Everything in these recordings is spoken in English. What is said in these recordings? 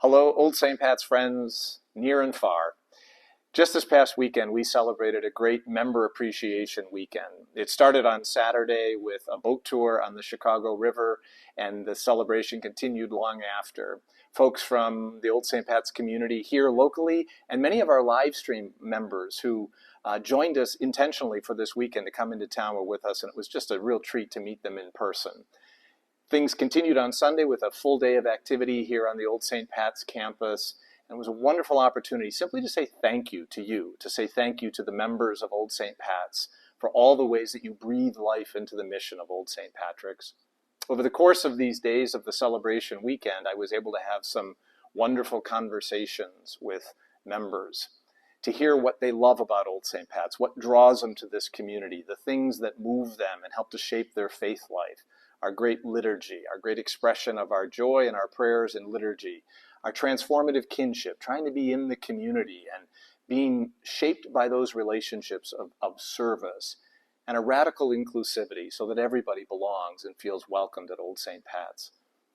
Hello, Old St. Pat's friends, near and far. Just this past weekend, we celebrated a great member appreciation weekend. It started on Saturday with a boat tour on the Chicago River, and the celebration continued long after. Folks from the Old St. Pat's community here locally, and many of our live stream members who joined us intentionally for this weekend to come into town were with us, and it was just a real treat to meet them in person. Things continued on Sunday with a full day of activity here on the Old St. Pat's campus. And it was a wonderful opportunity simply to say thank you to you, to say thank you to the members of Old St. Pat's for all the ways that you breathe life into the mission of Old St. Patrick's. Over the course of these days of the celebration weekend, I was able to have some wonderful conversations with members to hear what they love about Old St. Pat's, what draws them to this community, the things that move them and help to shape their faith life. Our great liturgy, our great expression of our joy and our prayers in liturgy, our transformative kinship, trying to be in the community and being shaped by those relationships of service, and a radical inclusivity so that everybody belongs and feels welcomed at Old St. Pat's.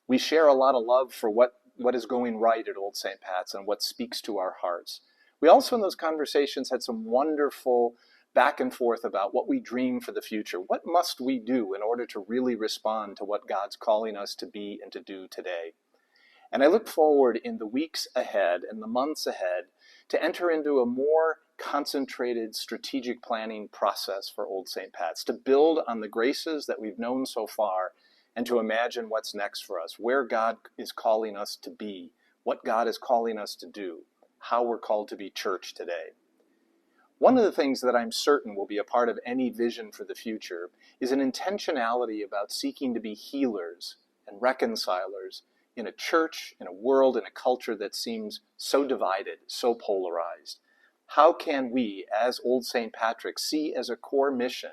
We share a lot of love for what is going right at Old St. Pat's and what speaks to our hearts. We also in those conversations had some wonderful back and forth about what we dream for the future. What must we do in order to really respond to what God's calling us to be and to do today? And I look forward in the weeks ahead and the months ahead to enter into a more concentrated strategic planning process for Old St. Pat's, to build on the graces that we've known so far and to imagine what's next for us, where God is calling us to be, what God is calling us to do, how we're called to be church today. One of the things that I'm certain will be a part of any vision for the future is an intentionality about seeking to be healers and reconcilers in a church, in a world, in a culture that seems so divided, so polarized. How can we, as Old St. Patrick, see as a core mission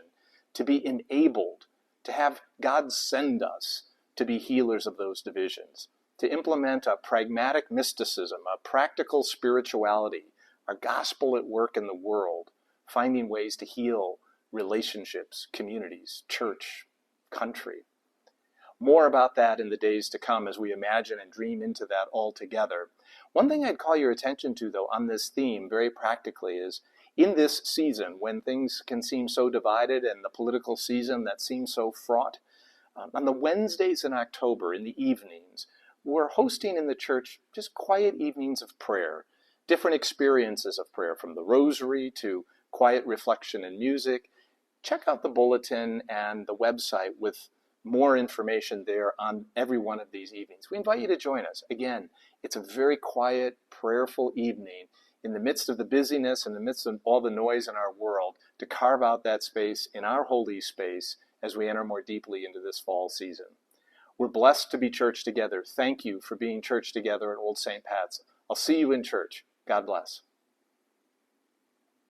to be enabled, to have God send us to be healers of those divisions, to implement a pragmatic mysticism, a practical spirituality, our gospel at work in the world, finding ways to heal relationships, communities, church, country. More about that in the days to come as we imagine and dream into that all together. One thing I'd call your attention to, though, on this theme very practically is in this season when things can seem so divided and the political season that seems so fraught, on the Wednesdays in October in the evenings, we're hosting in the church just quiet evenings of prayer, different experiences of prayer, from the rosary to quiet reflection and music. Check out the bulletin and the website with more information there on every one of these evenings. We invite you to join us. Again, it's a very quiet, prayerful evening in the midst of the busyness, in the midst of all the noise in our world, to carve out that space in our holy space as we enter more deeply into this fall season. We're blessed to be church together. Thank you for being church together at Old St. Pat's. I'll see you in church. God bless.